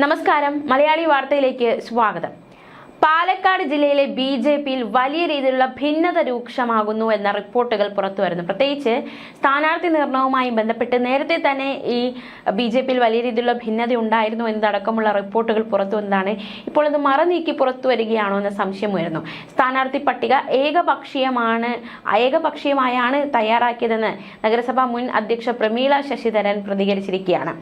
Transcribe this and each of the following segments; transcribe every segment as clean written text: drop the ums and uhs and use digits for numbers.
നമസ്കാരം, മലയാളി വാർത്തയിലേക്ക് സ്വാഗതം. പാലക്കാട് ജില്ലയിലെ ബിജെപിയിൽ വലിയ രീതിയിലുള്ള ഭിന്നത രൂക്ഷമാകുന്നു എന്ന റിപ്പോർട്ടുകൾ പുറത്തുവരുന്നു. പ്രത്യേകിച്ച് സ്ഥാനാർത്ഥി നിർണയവുമായി ബന്ധപ്പെട്ട് നേരത്തെ തന്നെ ഈ ബിജെപിയിൽ വലിയ രീതിയിലുള്ള ഭിന്നത ഉണ്ടായിരുന്നു എന്നതടക്കമുള്ള റിപ്പോർട്ടുകൾ പുറത്തു വന്നതാണ്. ഇപ്പോൾ ഇത് മറനീക്കി പുറത്തു വരികയാണോ എന്ന സംശയം ഉയർന്നു. സ്ഥാനാർത്ഥി പട്ടിക ഏകപക്ഷീയമായാണ് തയ്യാറാക്കിയതെന്ന് നഗരസഭാ മുൻ അധ്യക്ഷ പ്രമീള ശശിധരൻ പ്രതികരിച്ചിരിക്കുകയാണ്.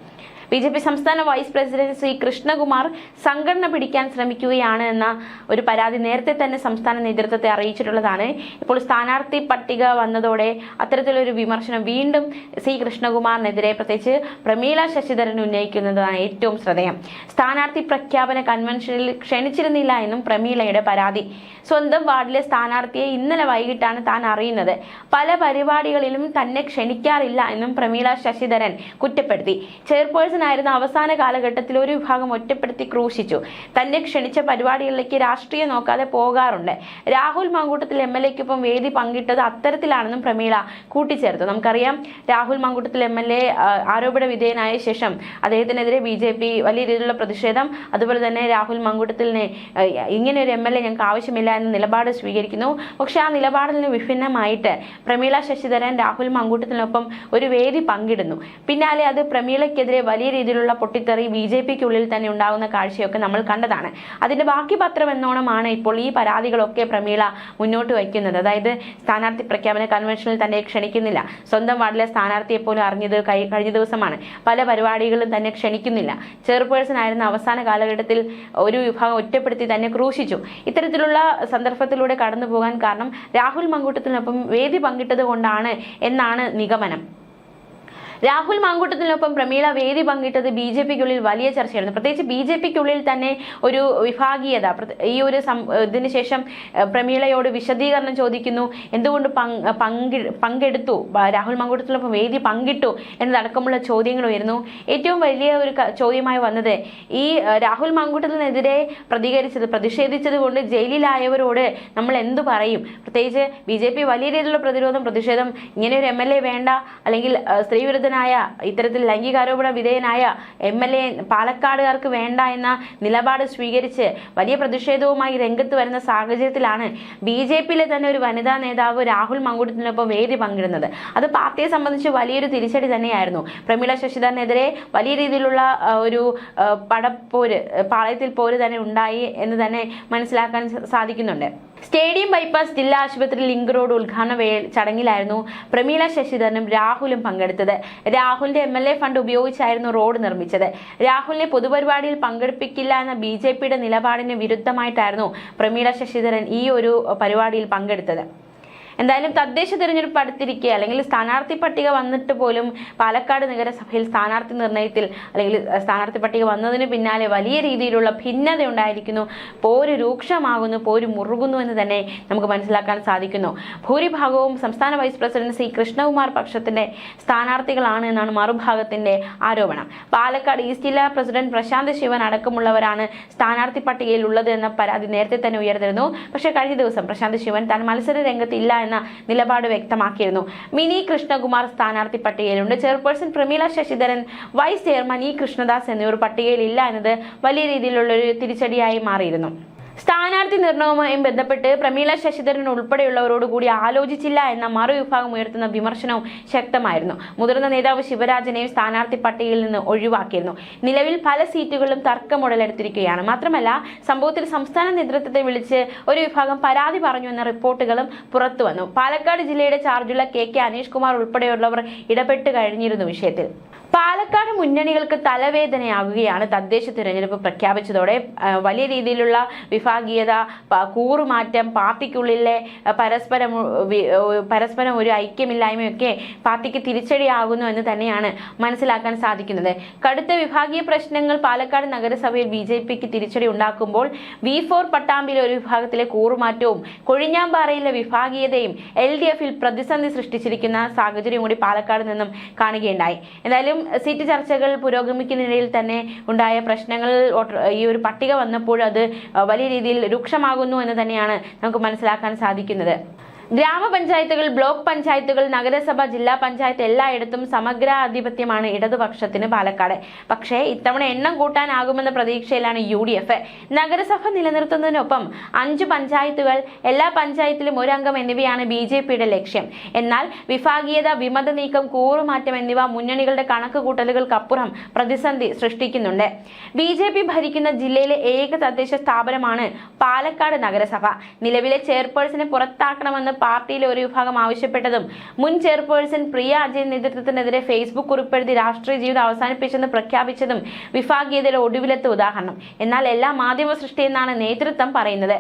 ബിജെപി സംസ്ഥാന വൈസ് പ്രസിഡന്റ് ശ്രീ കൃഷ്ണകുമാർ സംഘടന പിടിക്കാൻ ശ്രമിക്കുകയാണ് എന്ന ഒരു പരാതി നേരത്തെ തന്നെ സംസ്ഥാന നേതൃത്വത്തെ അറിയിച്ചിട്ടുള്ളതാണ്. ഇപ്പോൾ സ്ഥാനാർത്ഥി പട്ടിക വന്നതോടെ അത്തരത്തിലൊരു വിമർശനം വീണ്ടും ശ്രീ കൃഷ്ണകുമാറിനെതിരെ പ്രത്യേകിച്ച് പ്രമീള ശശിധരൻ ഉന്നയിക്കുന്നതാണ് ഏറ്റവും ശ്രദ്ധേയം. സ്ഥാനാർത്ഥി പ്രഖ്യാപന കൺവെൻഷനിൽ ക്ഷണിച്ചിരുന്നില്ല എന്നും പ്രമീളയുടെ പരാതി. സ്വന്തം വാർഡിലെ സ്ഥാനാർത്ഥിയെ ഇന്നലെ വൈകിട്ടാണ് താൻ അറിയുന്നത്. പല പരിപാടികളിലും തന്നെ ക്ഷണിക്കാറില്ല എന്നും പ്രമീള ശശിധരൻ കുറ്റപ്പെടുത്തി. ചെയർപേഴ്സൺ ആയിരുന്ന അവസാന കാലഘട്ടത്തിൽ ഒരു വിഭാഗം ഒറ്റപ്പെടുത്തി ക്രൂശിച്ചു. തന്നെ ക്ഷണിച്ച പരിപാടികളിലേക്ക് രാഷ്ട്രീയം നോക്കാതെ പോകാറുണ്ട്. രാഹുൽ മാങ്കൂട്ടത്തിൽ MLA-ക്കൊപ്പം വേദി പങ്കിട്ടത് അത്തരത്തിലാണെന്നും പ്രമീള കൂട്ടിച്ചേർത്തു. നമുക്കറിയാം, രാഹുൽ മാങ്കൂട്ടത്തിൽ MLA ആരോപണ വിധേയനായ ശേഷം അദ്ദേഹത്തിനെതിരെ BJP വലിയ രീതിയിലുള്ള പ്രതിഷേധം, അതുപോലെ തന്നെ രാഹുൽ മാങ്കൂട്ടത്തിലിനെ ഇങ്ങനെ ഒരു MLA ഞങ്ങൾക്ക് ആവശ്യമില്ല എന്ന നിലപാട് സ്വീകരിക്കുന്നു. പക്ഷെ ആ നിലപാടിൽ നിന്ന് വിഭിന്നമായിട്ട് പ്രമീള ശശിധരൻ രാഹുൽ മാങ്കൂട്ടത്തിനൊപ്പം ഒരു വേദി പങ്കിടുന്നു. പിന്നാലെ അത് പ്രമീളയ്ക്കെതിരെ വലിയ രീതിയിലുള്ള പൊട്ടിത്തെറി BJP-ക്കുള്ളിൽ തന്നെ ഉണ്ടാകുന്ന കാഴ്ചയൊക്കെ നമ്മൾ കണ്ടതാണ്. അതിന്റെ ബാക്കി പത്രം എന്നോണമാണ് ഇപ്പോൾ ഈ പരാതികളൊക്കെ പ്രമീള മുന്നോട്ട് വയ്ക്കുന്നത്. അതായത് സ്ഥാനാർത്ഥി പ്രഖ്യാപന കൺവെൻഷനിൽ തന്നെ ക്ഷണിക്കുന്നില്ല, സ്വന്തം വാർഡിലെ സ്ഥാനാർത്ഥിയെ പോലും അറിഞ്ഞത് കഴിഞ്ഞ ദിവസമാണ്, പല പരിപാടികളും തന്നെ ക്ഷണിക്കുന്നില്ല, ചെയർപേഴ്സൺ ആയിരുന്ന അവസാന കാലഘട്ടത്തിൽ ഒരു വിഭാഗം ഒറ്റപ്പെടുത്തി തന്നെ ക്രൂശിച്ചു. ഇത്തരത്തിലുള്ള സന്ദർഭത്തിലൂടെ കടന്നു പോകാൻ കാരണം രാഹുൽ മാങ്കൂട്ടത്തിനൊപ്പം വേദി പങ്കിട്ടത് കൊണ്ടാണ് എന്നാണ് നിഗമനം. രാഹുൽ മാങ്കൂട്ടത്തിനൊപ്പം പ്രമീള വേദി പങ്കിട്ടത് BJP-ക്കുള്ളിൽ വലിയ ചർച്ചയായിരുന്നു. പ്രത്യേകിച്ച് BJP-ക്കുള്ളിൽ തന്നെ ഒരു വിഭാഗീയത. ഈ ഒരു ഇതിന് ശേഷം പ്രമീളയോട് വിശദീകരണം ചോദിക്കുന്നു. എന്തുകൊണ്ട് പങ്കെടുത്തു, രാഹുൽ മാങ്കൂട്ടത്തിനൊപ്പം വേദി പങ്കിട്ടു എന്നതടക്കമുള്ള ചോദ്യങ്ങൾ ഉയരുന്നു. ഏറ്റവും വലിയ ഒരു ചോദ്യമായി വന്നത് ഈ രാഹുൽ മാങ്കൂട്ടത്തിനെതിരെ പ്രതിഷേധിച്ചത് കൊണ്ട് ജയിലിലായവരോട് നമ്മൾ എന്തു പറയും? പ്രത്യേകിച്ച് BJP വലിയ രീതിയിലുള്ള പ്രതിഷേധം, ഇങ്ങനെ ഒരു MLA വേണ്ട, അല്ലെങ്കിൽ സ്ത്രീവിരുദ്ധ ഇത്തരത്തിൽ ലൈംഗികാരോപണ വിധേയനായ MLA പാലക്കാടുകാർക്ക് വേണ്ട എന്ന നിലപാട് സ്വീകരിച്ച് വലിയ പ്രതിഷേധവുമായി രംഗത്ത് വരുന്ന സാഹചര്യത്തിലാണ് BJP-യിലെ തന്നെ ഒരു വനിതാ നേതാവ് രാഹുൽ മാങ്കൂട്ടത്തിനൊപ്പം വേദി പങ്കിടുന്നത്. അത് പാർട്ടിയെ സംബന്ധിച്ച് വലിയൊരു തിരിച്ചടി തന്നെയായിരുന്നു. പ്രമീള ശശിധരനെതിരെ വലിയ രീതിയിലുള്ള ഒരു പാളയത്തിൽ പോര് തന്നെ ഉണ്ടായി എന്ന് തന്നെ മനസ്സിലാക്കാൻ സാധിക്കുന്നുണ്ട്. സ്റ്റേഡിയം ബൈപ്പാസ് ജില്ലാ ആശുപത്രി ലിങ്ക് റോഡ് ഉദ്ഘാടന ചടങ്ങിലായിരുന്നു പ്രമീള ശശിധരനും രാഹുലും പങ്കെടുത്തത്. രാഹുലിന്റെ MLA ഫണ്ട് ഉപയോഗിച്ചായിരുന്നു റോഡ് നിർമ്മിച്ചത്. രാഹുലിനെ പൊതുപരിപാടിയിൽ പങ്കെടുപ്പിക്കില്ല എന്ന BJP-യുടെ നിലപാടിന് വിരുദ്ധമായിട്ടായിരുന്നു പ്രമീള ശശിധരൻ ഈ ഒരു പരിപാടിയിൽ പങ്കെടുത്തത്. എന്തായാലും തദ്ദേശ തിരഞ്ഞെടുപ്പ് അടുത്തിരിക്കെ, അല്ലെങ്കിൽ സ്ഥാനാർത്ഥി പട്ടിക വന്നിട്ട് പോലും പാലക്കാട് നഗരസഭയിൽ സ്ഥാനാർത്ഥി നിർണയത്തിൽ അല്ലെങ്കിൽ സ്ഥാനാർത്ഥി പട്ടിക വന്നതിന് പിന്നാലെ വലിയ രീതിയിലുള്ള ഭിന്നത ഉണ്ടായിരിക്കുന്നു. പോര് രൂക്ഷമാകുന്നു, പോര് മുറുകുന്നു എന്ന് തന്നെ നമുക്ക് മനസ്സിലാക്കാൻ സാധിക്കുന്നു. ഭൂരിഭാഗവും സംസ്ഥാന വൈസ് പ്രസിഡന്റ് ശ്രീ കൃഷ്ണകുമാർ പക്ഷത്തിന്റെ സ്ഥാനാർത്ഥികളാണ് എന്നാണ് മറുഭാഗത്തിന്റെ ആരോപണം. പാലക്കാട് ഈസ്റ്റ് ജില്ലാ പ്രസിഡന്റ് പ്രശാന്ത് ശിവൻ അടക്കമുള്ളവരാണ് സ്ഥാനാർത്ഥി പട്ടികയിൽ ഉള്ളത് എന്ന പരാതി നേരത്തെ തന്നെ ഉയർന്നിരുന്നു. പക്ഷേ കഴിഞ്ഞ ദിവസം പ്രശാന്ത് ശിവൻ താൻ മത്സര രംഗത്തില്ല എന്ന നിലപാട് വ്യക്തമാക്കിയിരുന്നു. മിനി കൃഷ്ണകുമാർ സ്ഥാനാർത്ഥി പട്ടികയിലുണ്ട്. Chairperson Prameela Sasidharan, vice chairman E Krishnadas എന്നിവർ പട്ടികയിലില്ല എന്നത് വലിയ രീതിയിലുള്ള ഒരു തിരിച്ചടിയായി മാറിയിരുന്നു. സ്ഥാനാർത്ഥി നിർണയവുമായി ബന്ധപ്പെട്ട് പ്രമീള ശശിധരൻ ഉൾപ്പെടെയുള്ളവരോട് കൂടി ആലോചിച്ചില്ല എന്ന മറുവിഭാഗം ഉയർത്തുന്ന വിമർശനവും ശക്തമായിരുന്നു. മുതിർന്ന നേതാവ് ശിവരാജനെയും സ്ഥാനാർത്ഥി പട്ടികയിൽ നിന്ന് ഒഴിവാക്കിയിരുന്നു. നിലവിൽ പല സീറ്റുകളിലും തർക്കം ഉടലെടുത്തിരിക്കുകയാണ്. മാത്രമല്ല, സംഭവത്തിൽ സംസ്ഥാന നേതൃത്വത്തെ വിളിച്ച് ഒരു വിഭാഗം പരാതി പറഞ്ഞു എന്ന റിപ്പോർട്ടുകളും പുറത്തു വന്നു. പാലക്കാട് ജില്ലയുടെ ചാർജുള്ള KK അനീഷ് കുമാർ ഉൾപ്പെടെയുള്ളവർ ഇടപെട്ട് കഴിഞ്ഞിരുന്നു വിഷയത്തിൽ. പാലക്കാട് മുന്നണികൾക്ക് തലവേദനയാകുകയാണ് തദ്ദേശ തിരഞ്ഞെടുപ്പ് പ്രഖ്യാപിച്ചതോടെ. വലിയ രീതിയിലുള്ള വിഭാഗീയത, കൂറുമാറ്റം, പാർട്ടിക്കുള്ളിലെ പരസ്പരം ഒരു ഐക്യമില്ലായ്മയൊക്കെ പാർട്ടിക്ക് തിരിച്ചടിയാകുന്നു എന്ന് തന്നെയാണ് മനസ്സിലാക്കാൻ സാധിക്കുന്നത്. കടുത്ത വിഭാഗീയ പ്രശ്നങ്ങൾ പാലക്കാട് നഗരസഭയിൽ BJP-ക്ക് തിരിച്ചടി ഉണ്ടാക്കുമ്പോൾ V4 പട്ടാമ്പിയിലെ ഒരു വിഭാഗത്തിലെ കൂറുമാറ്റവും കൊഴിഞ്ഞാമ്പാറയിലെ വിഭാഗീയതയും LDF-ൽ പ്രതിസന്ധി സൃഷ്ടിച്ചിരിക്കുന്ന സാഹചര്യം കൂടി പാലക്കാട് നിന്നും കാണുകയുണ്ടായി. എന്തായാലും സീറ്റ് ചർച്ചകൾ പുരോഗമിക്കുന്നതിനിടയിൽ തന്നെ ഉണ്ടായ പ്രശ്നങ്ങൾ ഈ ഒരു പട്ടിക വന്നപ്പോൾ അത് വലിയ രീതിയിൽ രൂക്ഷമാകുന്നു എന്ന് തന്നെയാണ് നമുക്ക് മനസ്സിലാക്കാൻ സാധിക്കുന്നത്. ഗ്രാമപഞ്ചായത്തുകൾ, ബ്ലോക്ക് പഞ്ചായത്തുകൾ, നഗരസഭ, ജില്ലാ പഞ്ചായത്ത് എല്ലായിടത്തും സമഗ്രാധിപത്യമാണ് ഇടതുപക്ഷത്തിന് പാലക്കാട്. പക്ഷേ ഇത്തവണ എണ്ണം കൂട്ടാനാകുമെന്ന പ്രതീക്ഷയിലാണ് UDF. നഗരസഭ നിലനിർത്തുന്നതിനൊപ്പം 5 പഞ്ചായത്തുകൾ, എല്ലാ പഞ്ചായത്തിലും 1 അംഗം എന്നിവയാണ് BJPയുടെ ലക്ഷ്യം. എന്നാൽ വിഭാഗീയത, വിമത നീക്കം, കൂറുമാറ്റം എന്നിവ മുന്നണികളുടെ കണക്കുകൂട്ടലുകൾക്കപ്പുറം പ്രതിസന്ധി സൃഷ്ടിക്കുന്നുണ്ട്. BJP ഭരിക്കുന്ന ജില്ലയിലെ ഏക തദ്ദേശ സ്ഥാപനമാണ് പാലക്കാട് നഗരസഭ. നിലവിലെ ചെയർപേഴ്സണെ പുറത്താക്കണമെന്ന് പാർട്ടിയിലെ ഒരു വിഭാഗം ആവശ്യപ്പെട്ടതും മുൻ ചെയർപേഴ്സൺ പ്രിയ അജയൻ നേതൃത്വത്തിനെതിരെ ഫേസ്ബുക്ക് കുറിപ്പെഴുതി രാഷ്ട്രീയ ജീവിതം അവസാനിപ്പിച്ചെന്ന് പ്രഖ്യാപിച്ചതും വിഭാഗീയതയുടെ ഒടുവിലത്തെ ഉദാഹരണം. എന്നാൽ എല്ലാം മാധ്യമ സൃഷ്ടിയെന്നാണ് നേതൃത്വം പറയുന്നത്.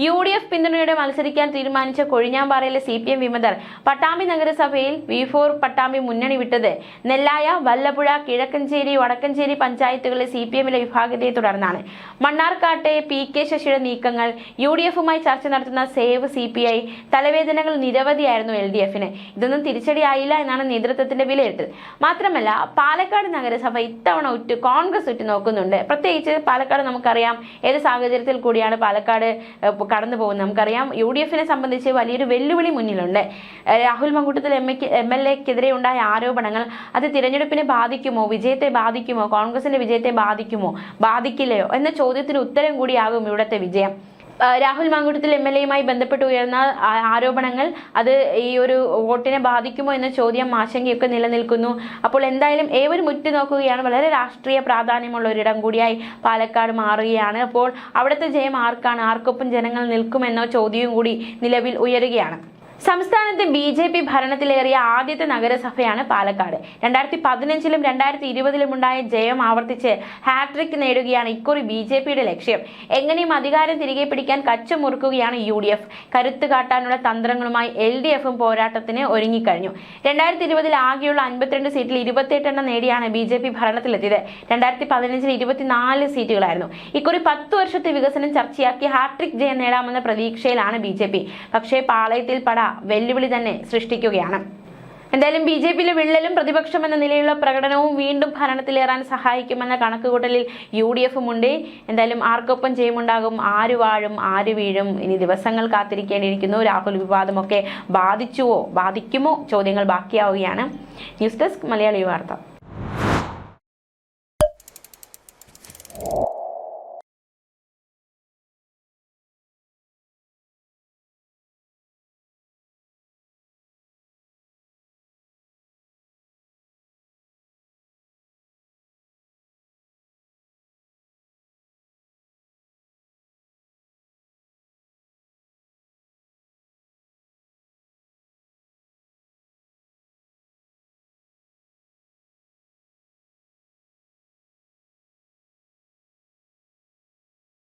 UDF പിന്തുണയോടെ മത്സരിക്കാൻ തീരുമാനിച്ച കൊഴിഞ്ഞാമ്പാറയിലെ CPM വിമതർ പട്ടാമ്പി നഗരസഭയിൽ V4 പട്ടാമ്പി മുന്നണി വിട്ടത് നെല്ലായ, വല്ലപ്പുഴ, കിഴക്കഞ്ചേരി, വടക്കഞ്ചേരി പഞ്ചായത്തുകളിലെ CPMലെ വിഭാഗീയതയെ തുടർന്നാണ്. മണ്ണാർക്കാട്ടെ PK ശശിയുടെ നീക്കങ്ങൾ, UDFുമായി ചർച്ച നടത്തുന്ന സേവ് CPI, തലവേദനകൾ നിരവധിയായിരുന്നു LDFന്. ഇതൊന്നും തിരിച്ചടിയായില്ല എന്നാണ് നേതൃത്വത്തിന്റെ വിലയിരുത്തൽ. മാത്രമല്ല പാലക്കാട് നഗരസഭ ഇത്തവണ കോൺഗ്രസ് ഉറ്റുനോക്കുന്നുണ്ട്. പ്രത്യേകിച്ച് പാലക്കാട് നമുക്കറിയാം ഏത് സാഹചര്യത്തിൽ കൂടിയാണ് പാലക്കാട് കടന്നു പോകുന്നത്. നമുക്കറിയാം UDFനെ സംബന്ധിച്ച് വലിയൊരു വെല്ലുവിളി മുന്നിലുണ്ട്. രാഹുൽ മങ്കൂട്ടത്തിൽ MLAക്കെതിരെ ഉണ്ടായ ആരോപണങ്ങൾ അത് തിരഞ്ഞെടുപ്പിനെ ബാധിക്കുമോ, വിജയത്തെ ബാധിക്കുമോ, കോൺഗ്രസിന്റെ വിജയത്തെ ബാധിക്കുമോ, ബാധിക്കില്ലയോ എന്ന ചോദ്യത്തിന് ഉത്തരം കൂടിയാകും ഇവിടുത്തെ വിജയം. രാഹുൽ മാങ്കൂട്ടത്തിൽ MLAയുമായി ബന്ധപ്പെട്ട് ഉയർന്ന ആരോപണങ്ങൾ അത് ഈ ഒരു വോട്ടിനെ ബാധിക്കുമോ എന്ന ചോദ്യം, ആശങ്കയൊക്കെ നിലനിൽക്കുന്നു. അപ്പോൾ എന്തായാലും ഏവരും ഉറ്റുനോക്കുകയാണ്. വളരെ രാഷ്ട്രീയ പ്രാധാന്യമുള്ള ഒരിടം കൂടിയായി പാലക്കാട് മാറുകയാണ്. അപ്പോൾ അവിടുത്തെ ജയം ആർക്കാണ്, ആർക്കൊപ്പം ജനങ്ങൾ നിൽക്കുമെന്ന ചോദ്യവും കൂടി നിലവിൽ ഉയരുകയാണ്. സംസ്ഥാനത്ത് BJP ഭരണത്തിലേറിയ ആദ്യത്തെ നഗരസഭയാണ് പാലക്കാട്. 2015ലും 2020ലും ഉണ്ടായ ജയം ആവർത്തിച്ച് ഹാട്രിക് നേടുകയാണ് ഇക്കുറി BJPയുടെ ലക്ഷ്യം. എങ്ങനെയും അധികാരം തിരികെ പിടിക്കാൻ കച്ചമുറുക്കുകയാണ് UDF. കരുത്ത് കാട്ടാനുള്ള തന്ത്രങ്ങളുമായി LDFും പോരാട്ടത്തിന് ഒരുങ്ങിക്കഴിഞ്ഞു. 2020ൽ ആകെയുള്ള 52 സീറ്റിൽ 28 എണ്ണം നേടിയാണ് BJP ഭരണത്തിലെത്തിയത്. 2015ൽ 24 സീറ്റുകളായിരുന്നു. ഇക്കുറി 10 വർഷത്തെ വികസനം ചർച്ചയാക്കി ഹാട്രിക് ജയം നേടാമെന്ന പ്രതീക്ഷയിലാണ് BJP. പക്ഷേ പാളയത്തിൽ പട വെല്ലുവിളി തന്നെ സൃഷ്ടിക്കുകയാണ്. എന്തായാലും BJPയിലെ വിള്ളലും പ്രതിപക്ഷം എന്ന നിലയിലുള്ള പ്രകടനവും വീണ്ടും ഭരണത്തിലേറാൻ സഹായിക്കുമെന്ന കണക്കുകൂട്ടലിൽ UDFും ഉണ്ട്. എന്തായാലും ആർക്കൊപ്പം ജയമുണ്ടാകും, ആര് വാഴും, ആര് വീഴും, ഇനി ദിവസങ്ങൾ കാത്തിരിക്കേണ്ടിയിരിക്കുന്നു. രാഹുൽ വിവാദമൊക്കെ ബാധിക്കുമോ ചോദ്യങ്ങൾ ബാക്കിയാവുകയാണ്. ന്യൂസ് ഡെസ്ക് മലയാളി വാർത്ത.